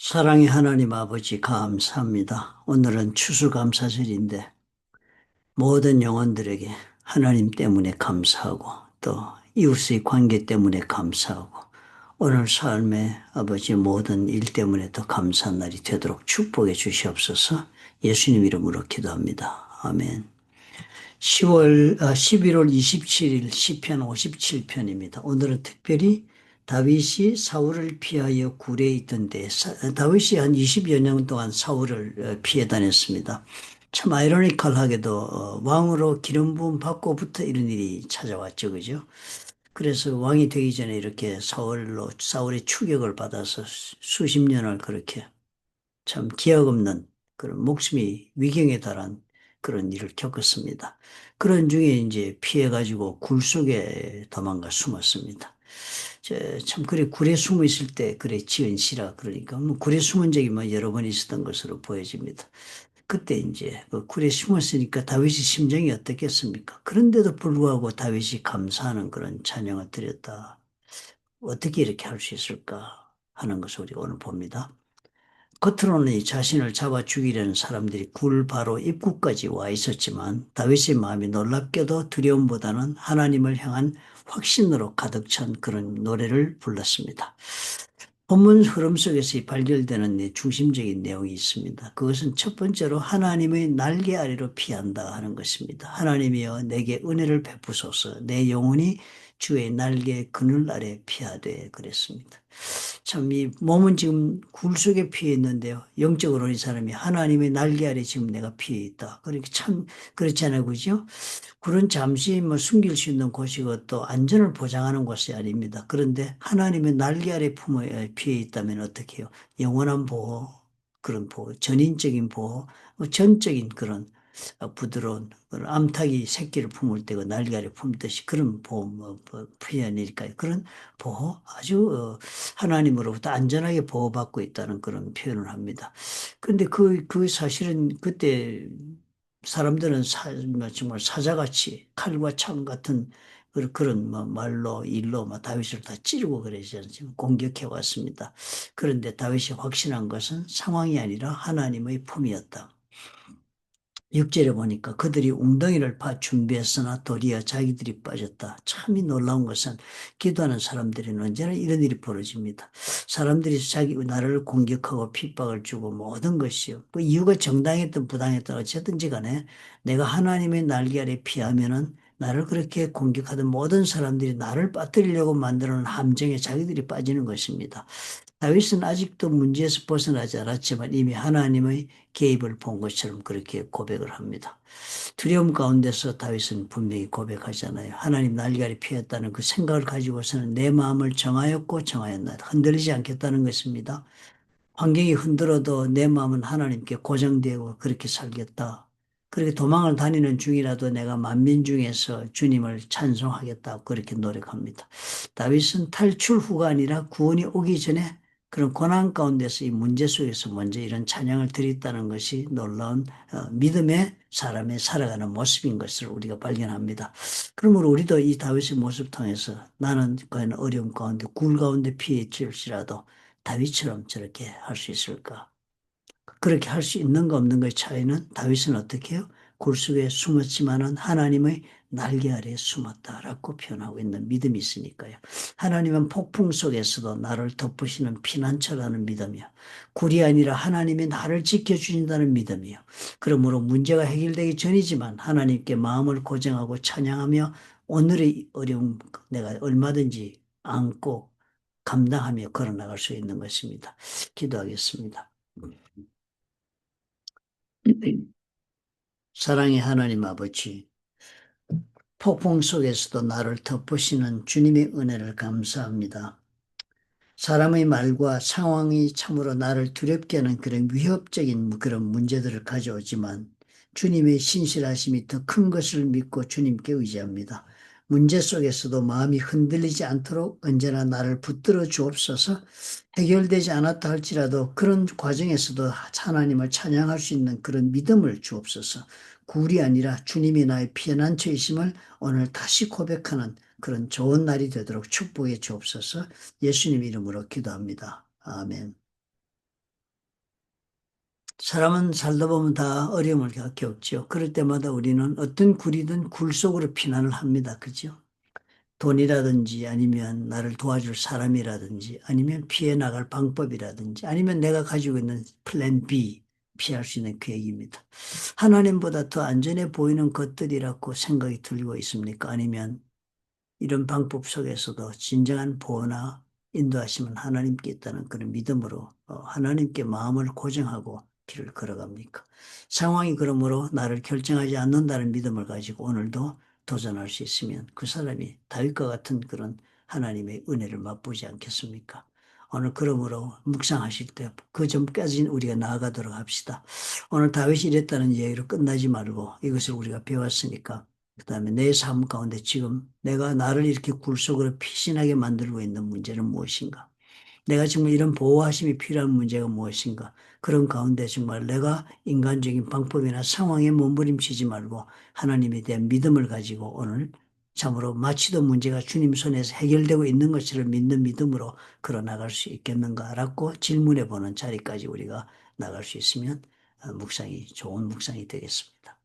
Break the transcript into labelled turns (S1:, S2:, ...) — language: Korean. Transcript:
S1: 사랑의 하나님 아버지 감사합니다. 오늘은 추수감사절인데 모든 영혼들에게 하나님 때문에 감사하고 또 이웃의 관계 때문에 감사하고 오늘 삶의 아버지 모든 일 때문에 더 감사한 날이 되도록 축복해 주시옵소서. 예수님 이름으로 기도합니다. 아멘. 11월 27일 시편 57편입니다. 오늘은 특별히 다윗이 사울을 피하여 굴에 있던 데 다윗이 한 20여 년 동안 사울을 피해 다녔습니다. 참 아이러니컬하게도 왕으로 기름 부음 받고부터 이런 일이 찾아왔죠. 그죠? 그래서 왕이 되기 전에 이렇게 사울의 추격을 받아서 수십 년을 그렇게 참 기약 없는 그런 목숨이 위경에 달한 그런 일을 겪었습니다. 그런 중에 이제 피해가지고 굴 속에 도망가 숨었습니다. 참, 그래, 굴에 숨어 있을 때, 그래, 지은 시라, 그러니까, 뭐, 굴에 숨은 적이 뭐 여러 번 있었던 것으로 보여집니다. 그때 이제, 그 굴에 숨었으니까 다윗의 심정이 어떻겠습니까? 그런데도 불구하고 다윗이 감사하는 그런 찬양을 드렸다. 어떻게 이렇게 할 수 있을까 하는 것을 우리가 오늘 봅니다. 겉으로는 이 자신을 잡아 죽이려는 사람들이 굴 바로 입구까지 와 있었지만 다윗의 마음이 놀랍게도 두려움보다는 하나님을 향한 확신으로 가득 찬 그런 노래를 불렀습니다. 본문 흐름 속에서 발견되는 중심적인 내용이 있습니다. 그것은 첫 번째로 하나님의 날개 아래로 피한다 하는 것입니다. 하나님이여 내게 은혜를 베푸소서 내 영혼이 주의 날개 그늘 아래 피하되 그랬습니다. 참, 이 몸은 지금 굴 속에 피해 있는데요. 영적으로 이 사람이 하나님의 날개 아래 지금 내가 피해 있다. 그러니까 참 그렇잖아요. 그죠? 굴은 잠시 뭐 숨길 수 있는 곳이고 또 안전을 보장하는 곳이 아닙니다. 그런데 하나님의 날개 아래 품어 피해 있다면 어떻게 해요? 영원한 보호, 그런 보호, 전인적인 보호, 뭐 전적인 그런 부드러운 그런 암탉이 새끼를 품을 때 그 날개 아래 품듯이 그런 보호, 표현일까요? 그런 보호, 아주 하나님으로부터 안전하게 보호받고 있다는 그런 표현을 합니다. 그런데 그 사실은 그때 사람들은 뭐 정말 사자같이 칼과 창 같은 그런 뭐 말로 일로 뭐 다윗을 다 찌르고 그러지 않습니까? 공격해 왔습니다. 그런데 다윗이 확신한 것은 상황이 아니라 하나님의 품이었다. 6절에 보니까 그들이 웅덩이를 파 준비했으나 도리어 자기들이 빠졌다. 참이 놀라운 것은 기도하는 사람들은 언제나 이런 일이 벌어집니다. 사람들이 나를 공격하고 핍박을 주고 모든 것이요. 그 이유가 정당했든 부당했든 어쨌든지 간에 내가 하나님의 날개 아래 피하면은 나를 그렇게 공격하던 모든 사람들이 나를 빠뜨리려고 만드는 함정에 자기들이 빠지는 것입니다. 다윗은 아직도 문제에서 벗어나지 않았지만 이미 하나님의 개입을 본 것처럼 그렇게 고백을 합니다. 두려움 가운데서 다윗은 분명히 고백하잖아요. 하나님 날개를 피했다는 그 생각을 가지고서는 내 마음을 정하였고 정하였나이다. 흔들리지 않겠다는 것입니다. 환경이 흔들어도 내 마음은 하나님께 고정되고 그렇게 살겠다. 그렇게 도망을 다니는 중이라도 내가 만민 중에서 주님을 찬송하겠다. 그렇게 노력합니다. 다윗은 탈출 후가 아니라 구원이 오기 전에 그런 고난 가운데서 이 문제 속에서 먼저 이런 찬양을 드렸다는 것이 놀라운 믿음의 사람의 살아가는 모습인 것을 우리가 발견합니다. 그러므로 우리도 이 다윗의 모습 통해서 나는 과연 어려움 가운데 굴 가운데 피해 있을지라도 다윗처럼 저렇게 할 수 있을까? 그렇게 할 수 있는가 없는가의 차이는 다윗은 어떻게 해요? 굴 속에 숨었지만은 하나님의 날개 아래에 숨었다라고 표현하고 있는 믿음이 있으니까요. 하나님은 폭풍 속에서도 나를 덮으시는 피난처라는 믿음이요. 굴이 아니라 하나님이 나를 지켜주신다는 믿음이요. 그러므로 문제가 해결되기 전이지만 하나님께 마음을 고정하고 찬양하며 오늘의 어려움 내가 얼마든지 안고 감당하며 걸어나갈 수 있는 것입니다. 기도하겠습니다. 사랑의 하나님 아버지, 폭풍 속에서도 나를 덮으시는 주님의 은혜를 감사합니다. 사람의 말과 상황이 참으로 나를 두렵게 하는 그런 위협적인 그런 문제들을 가져오지만 주님의 신실하심이 더 큰 것을 믿고 주님께 의지합니다. 문제 속에서도 마음이 흔들리지 않도록 언제나 나를 붙들어 주옵소서. 해결되지 않았다 할지라도 그런 과정에서도 하나님을 찬양할 수 있는 그런 믿음을 주옵소서. 굴이 아니라 주님이 나의 피난처이심을 오늘 다시 고백하는 그런 좋은 날이 되도록 축복해 주옵소서. 예수님 이름으로 기도합니다. 아멘. 사람은 살다 보면 다 어려움을 겪죠. 그럴 때마다 우리는 어떤 굴이든 굴 속으로 피난을 합니다. 그죠? 돈이라든지 아니면 나를 도와줄 사람이라든지 아니면 피해 나갈 방법이라든지 아니면 내가 가지고 있는 플랜 B, 피할 수 있는 계획입니다. 하나님보다 더 안전해 보이는 것들이라고 생각이 들고 있습니까? 아니면 이런 방법 속에서도 진정한 보호나 인도하심은 하나님께 있다는 그런 믿음으로 하나님께 마음을 고정하고 길을 걸어갑니까? 상황이 그러므로 나를 결정하지 않는다는 믿음을 가지고 오늘도 도전할 수 있으면 그 사람이 다윗과 같은 그런 하나님의 은혜를 맛보지 않겠습니까? 오늘 그러므로 묵상하실 때 그 점까지는 우리가 나아가도록 합시다. 오늘 다윗이 이랬다는 얘기로 끝나지 말고 이것을 우리가 배웠으니까 그다음에 내 삶 가운데 지금 내가 나를 이렇게 굴속으로 피신하게 만들고 있는 문제는 무엇인가? 내가 정말 이런 보호하심이 필요한 문제가 무엇인가? 그런 가운데 정말 내가 인간적인 방법이나 상황에 몸부림치지 말고 하나님에 대한 믿음을 가지고 오늘 참으로 마치던 문제가 주님 손에서 해결되고 있는 것을 믿는 믿음으로 걸어 나갈 수 있겠는가라고 질문해 보는 자리까지 우리가 나갈 수 있으면 묵상이 좋은 묵상이 되겠습니다.